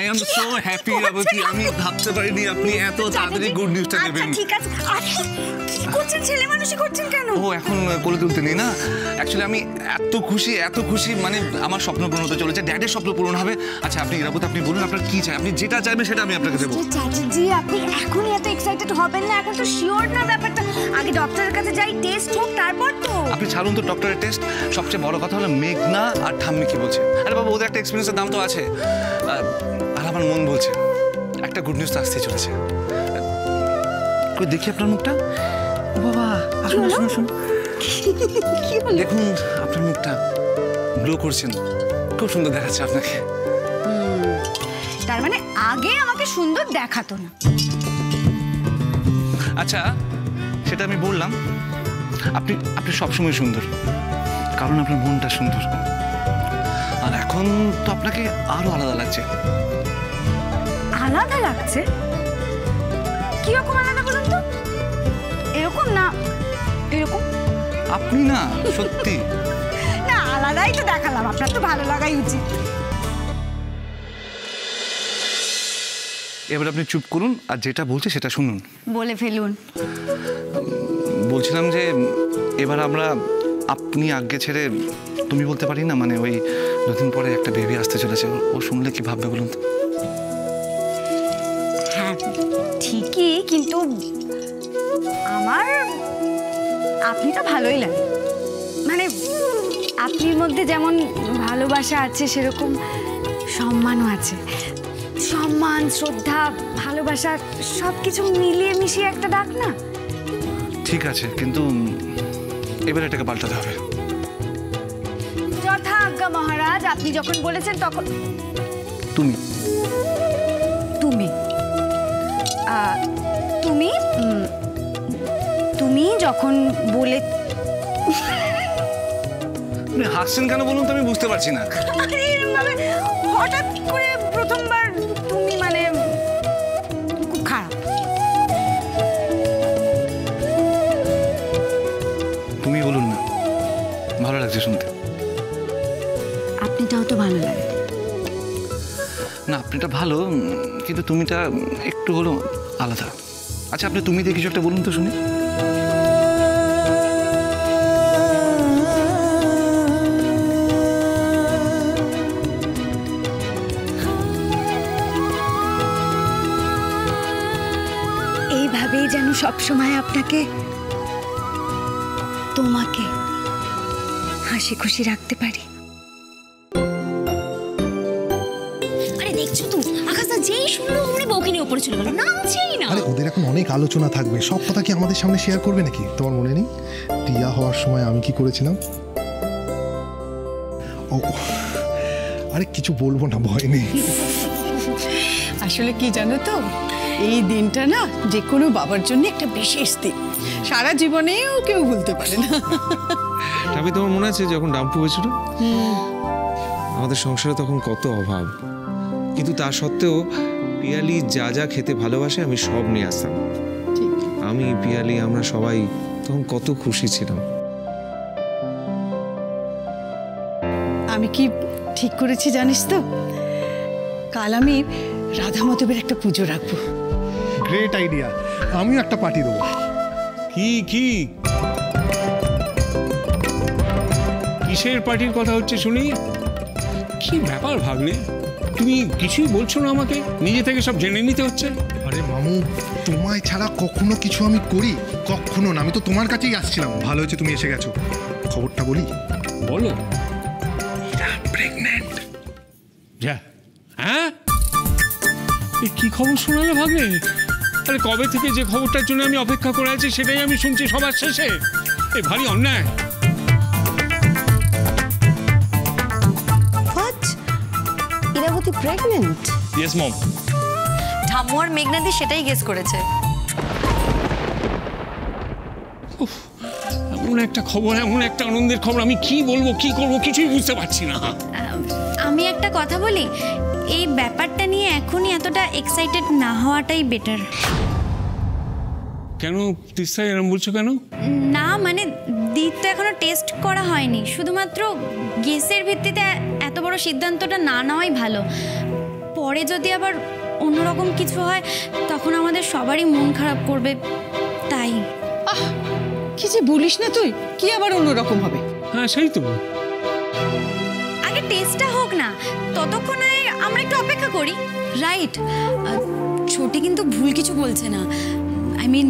I am so happy রাবতী, আমি ভাবতে পারিনি আপনি এত তাড়াতাড়ি গুড নিউজটা দেবেন। আচ্ছা ঠিক আছে, আরে কি করছেন, ছেলে মানুষই করছেন কেন? ও এখন কোলে তুলতে নেই না, অ্যাকচুয়ালি আমি এত খুশি মানে আমার স্বপ্ন পূরণ হতে চলেছে, ড্যাডের স্বপ্ন পূরণ হবে। আচ্ছা আপনি রাবতী আপনি বলুন আপনার কি চাই, আপনি যেটা চাইবেন সেটা আমি আপনাকে দেবো। চ্যাটার্জি আপনি এখনই এত এক্সাইটেড হবেন না, এখন তো শিওর না ব্যাপারটা, আগে ডক্টরের কাছে যাই, টেস্ট হোক তারপর তো। আপনি ছাড়ুন তো ডক্টরের টেস্ট, সবচেয়ে বড় কথা হলো মেঘনা আর ঠাম্মি কি বলছে। আরে বাবা ওদের একটা এক্সপিরিয়েন্সের দাম তো আছে, আর আমার মন বলছে একটা গুড নিউজ তো আসতেই চলেছে। কই দেখি আপনার মুখটা, ও বাবা আসুন আসুন আসুন, দেখুন আপনার মুখটা গ্লো করছেন, খুব সুন্দর দেখাচ্ছে আপনাকে। তার মানে আগে আমাকে সুন্দর দেখাতো না। আচ্ছা সেটা আমি বললাম, আপনি আপনি সবসময় সুন্দর, কারণ আপনার মনটা সুন্দর, আর এখন তো আপনাকে আরো আলাদা লাগছে। আলাদা লাগছে? কিরকম আলাদা বলুন তো? এরকম না এরকম? আপনি না সত্যি না আলাদাই তো দেখালাম, আপনার তো ভালো লাগাই উচিত। এবার আপনি চুপ করুন আর যেটা বলছে সেটা শুনুন। বলে ফেলুন। বলছিলাম যে এবার আমরা আপনি আগে ছেড়ে তুমি বলতে পারি না, মানে ওই দুদিন পরে একটা বেবি আসতে চলেছে, ও শুনলে কি ভাববে বলুন তো? হ্যাঁ ঠিকই, কিন্তু আমার আপনি তো ভালোই লাগে, মানে আপনার মধ্যে যেমন ভালোবাসা আছে সেরকম সম্মানও আছে, সম্মান শ্রদ্ধা ভালোবাসা সবকিছু মিলিয়ে মিশিয়ে একটা ডাক না। ঠিক আছে, কিন্তু এবার এটাকে পাল্টাতে হবে। যথা আজ্ঞা মহারাজ, আপনি যখন বলেছেন তখন। তুমি তুমি তুমি তুমি যখন বলে। আপনি হাসছেন কেন বলুন তো, আমি বুঝতে পারছি না। আরে এরকমভাবে হঠাৎ করে প্রথমবার তুমি মানে খুব খারাপ। তুমি বলুন না, ভালো লাগছে শুনতে। আপনিটাও তো ভালো লাগে না, আপনিটা ভালো, কিন্তু তুমিটা একটু হলো আলাদা। আচ্ছা আপনি তুমি দিয়ে কিছু একটা বলুন তো শুনি। এইভাবেই যেন সবসময় আপনাকে তোমাকে হাসি খুশি রাখতে পারি। আরে দেখছো তো আকাশটা যেই শুনলো ওমনি বউকে নিয়ে উপরে চলে গেল, নামছেই না। আরে ওদের এখন অনেক আলোচনা থাকবে, সব কথা কি আমাদের সামনে শেয়ার করবে নাকি? তোমার মনে নেই টিয়া হওয়ার সময় আমি কি করেছিলাম? ও আরে কিছু বলবো না, ভয় নেই। আসলে কি জানো তো, এই দিনটা না যে কোনো বাবার জন্য একটা বিশেষ দিন, সারা জীবনেও কেউ ভুলতে পারে না। তবে তোমার মনে আছে যখন ডাম্পু হয়েছিল, আমাদের সংসারে তখন কত অভাব, কিন্তু তা সত্ত্বেও পিয়ালি যা যা খেতে ভালোবাসে আমি সব নিয়ে আসতাম। আমি পিয়ালি আমরা সবাই তখন কত খুশি ছিলাম। আমি কি ঠিক করেছি জানিস তো, কাল আমি রাধা মাধবের একটা পুজো রাখবো। গ্রেট আইডিয়া, আমিও একটা পার্টি দেবো। কি কি কিসের পার্টির কথা হচ্ছে শুনি? কি ব্যাপার ভাগ্নে, তুমি কিছুই বলছো না আমাকে, নিজে থেকে সব জেনে নিতে হচ্ছে। আরে মামু, তোমায় ছাড়া কখনো কিছু আমি করি? কখনো না, আমি তো তোমার কাছেই আসছিলাম। ভালো হয়েছে তুমি এসে গেছো। খবরটা বলি? বলো। প্রেগন্যান্ট। যা, হ্যাঁ কি খবর শোনালে ভাগ্নে? আরে কবে থেকে যে খবরটার জন্য আমি অপেক্ষা করে আছি সেটাই আমি শুনছি সবার শেষে, এই ভারী অন্যায়। ইরাবতী প্রেগন্যান্ট? Yes mom. ঠাম্মু আর মেঘনাদি সেটাই গেস করেছে। এমন একটা খবর, এমন একটা আনন্দের খবর, আমি কি বলবো কি করবো কিছুই বুঝতে পারছি না। আমি একটা কথা বলি, এই ব্যাপারটা নিয়ে এখনই এতটা এক্সাইটেড না হওয়াটাই বেটার। কেন তিস্তা এরকম বলছো কেন? না মানে দিদ তো এখনো টেস্ট করা হয়নি, শুধুমাত্র গেসের ভিত্তিতে এত বড় সিদ্ধান্তটা না নেওয়াই ভালো। পরে যদি আবার অন্যরকম কিছু হয় তখন আমাদের সবারই মন খারাপ করবে, তাই। আহ, কি যে বলিস না তুই, কি আবার অন্যরকম হবে? হ্যাঁ সেই তো। আগে টেস্টটা হোক না, ততক্ষণে আমরা একটু অপেক্ষা করি। রাইট, ছোটি কিন্তু ভুল কিছু বলছে না। আই মিন,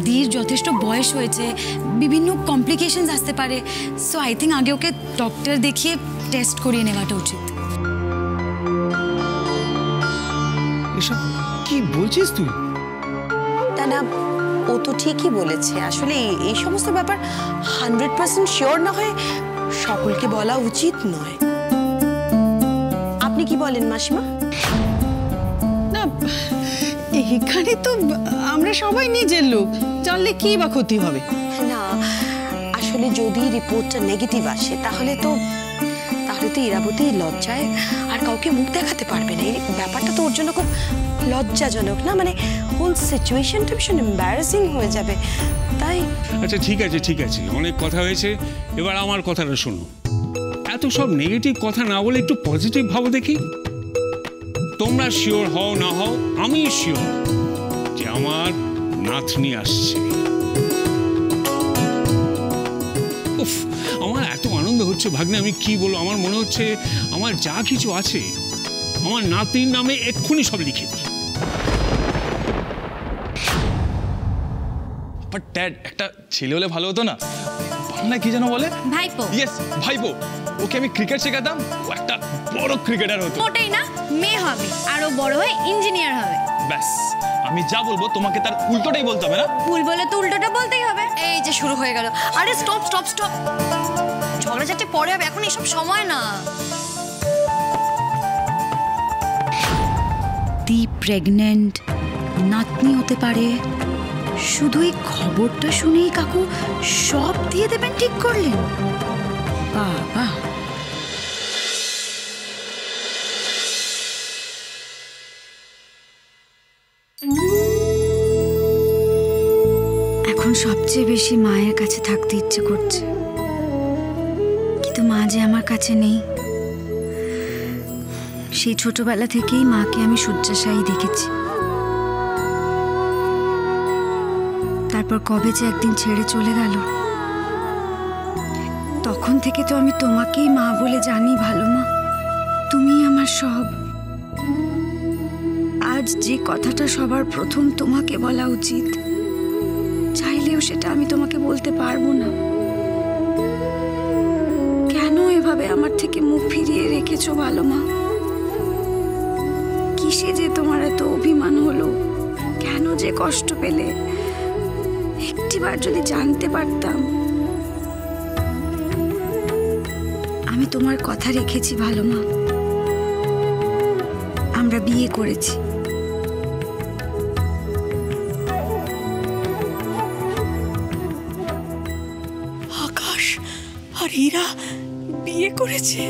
দীর যথেষ্ট বয়স হয়েছে, বিভিন্ন কমপ্লিকেশনস আসতে পারে। সো আই থিঙ্ক আগে ওকে ডক্টর দেখিয়ে টেস্ট করিয়ে নেওয়াটা উচিত। এসব কি বলছিস তুই? তা না, ও তো ঠিকই বলেছে। আসলে এই সমস্ত ব্যাপার 100% শিওর না হয়ে সকলকে বলা উচিত নয়। আপনি কি বলেন মাসিমা? না, এইখানে তো আমরা সবাই নিজের লোক, জানলে কি বা ক্ষতি হবে? না, আসলে যদি রিপোর্টটা নেগেটিভ আসে তাহলে তো ইরাবতী লজ্জায় আর কাউকে মুখ দেখাতে পারবে না। এই ব্যাপারটা তো ওর জন্য খুব লজ্জাজনক, না? মানে হোল সিচুয়েশনটা ভীষণ এম্বারাসিং হয়ে যাবে, তাই। আচ্ছা ঠিক আছে, অনেক কথা হয়েছে, এবার আমার কথাটা শোনো। এত সব নেগেটিভ কথা না বলে একটু পজিটিভ ভাবো দেখি। তোমরা শিওর হও না হও, আমি শিওর যে আমার নাতনি আসছে। উফ, আমার এত আনন্দ হচ্ছে ভাগ্নে, আমি কি বলবো। আমার মনে হচ্ছে আমার যা কিছু আছে আমার নাতনির নামে এক্ষুনি সব লিখে দিই। বাট ড্যাড, একটা ছেলে হলে ভালো হতো না? বাংলায় কি যেন বলে? ভাইপো। ইয়েস, ভাইপো। ওকে আমি ক্রিকেট শেখাতাম, ও একটা বড় ক্রিকেটার হতো। ওটাই না, মেয়ে হবে আর ও বড় হয়ে ইঞ্জিনিয়ার হবে। ব্যাস, আমি যা বলবো তোমাকে তার উল্টোটাই বলতে হবে, না? ভুল বলে তো উল্টোটা বলতেই হবে। এই যে শুরু হয়ে গেল। আরে স্টপ স্টপ স্টপ, ঝগড়াঝাটি পরে হবে, এখন এসব সময় না। দি প্রেগনেন্ট, নাতনি হতে পারে। শুধু এই খবরটা শুনেই কাকু সব দিয়ে দেবেন ঠিক করলেন? বাবা, এখন সবচেয়ে বেশি মায়ের কাছে থাকতে ইচ্ছে করছে, কিন্তু মা যে আমার কাছে নেই। সেই ছোটবেলা থেকেই মাকে আমি শয্যাশায়ী দেখেছি। তারপর কবে যে একদিন ছেড়ে চলে গেল, তখন থেকে তো আমি তোমাকেই মা বলে জানি। ভালো মা, তুমি আমার সব। আজ যে কথাটা সবার প্রথম তোমাকে বলা উচিত, চাইলেও সেটা আমি তোমাকে বলতে পারবো না। কেন এভাবে আমার থেকে মুখ ফিরিয়ে রেখেছো ভালো মা? কিসে যে তোমার এত অভিমান হলো? কেন যে কষ্ট পেলে? একটিবার যদি জানতে পারতাম। আমি তোমার কথা রেখেছি ভালো মা। আমরা বিয়ে করেছি। আকাশ আর হীরা বিয়ে করেছে?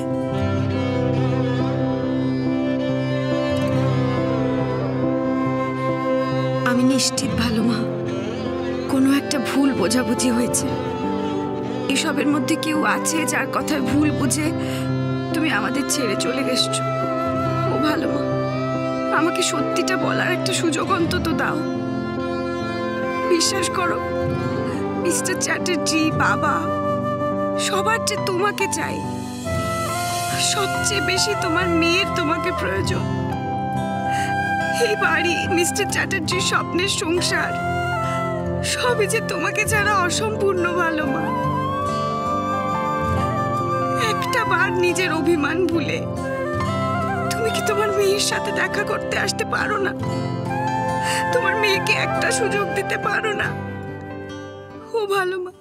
আমি নিশ্চিত ভালো মা, কোনো একটা ভুল বোঝাবুঝি হয়েছে। এসবের মধ্যে কেউ আছে যার কথায় ভুল বুঝে তুমি আমাদের ছেড়ে চলে গেছো। ও ভালো মা, আমাকে সত্যিটা বলার একটা সুযোগ অন্তত দাও। বিশ্বাস করো মিস্টার চ্যাটার্জি, বাবা, সবার যে তোমাকে চাই। সবচেয়ে বেশি তোমার মেয়ের তোমাকে প্রয়োজন। এই বাড়ি, মিস্টার চ্যাটার্জির স্বপ্নের সংসার, সবই যে তোমাকে ছাড়া অসম্পূর্ণ ভালো মা। একটা বার নিজের অভিমান ভুলে তুমি কি তোমার মেয়ের সাথে দেখা করতে আসতে পারো না? তোমার মেয়েকে একটা সুযোগ দিতে পারো না? ও ভালো মা,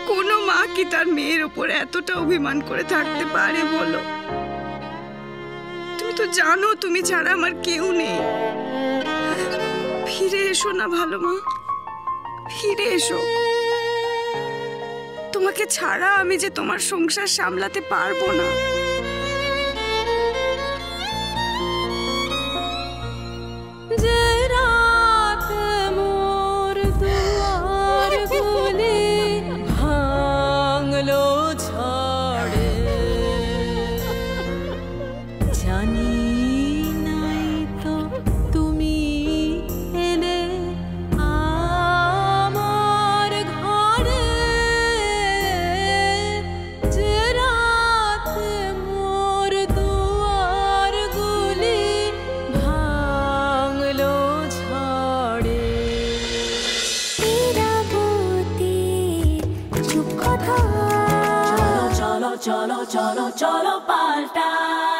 কোন মা কি তার মেয়ের উপরে এতটা অভিমান করে থাকতে পারে বলো? তুমি তো জানো তুমি ছাড়া আমার কেউ নেই। ফিরে এসো না ভালো মা, ফিরে এসো। তোমাকে ছাড়া আমি যে তোমার সংসার সামলাতে পারবো না। জানি cholo, cholo, cholo, paltai.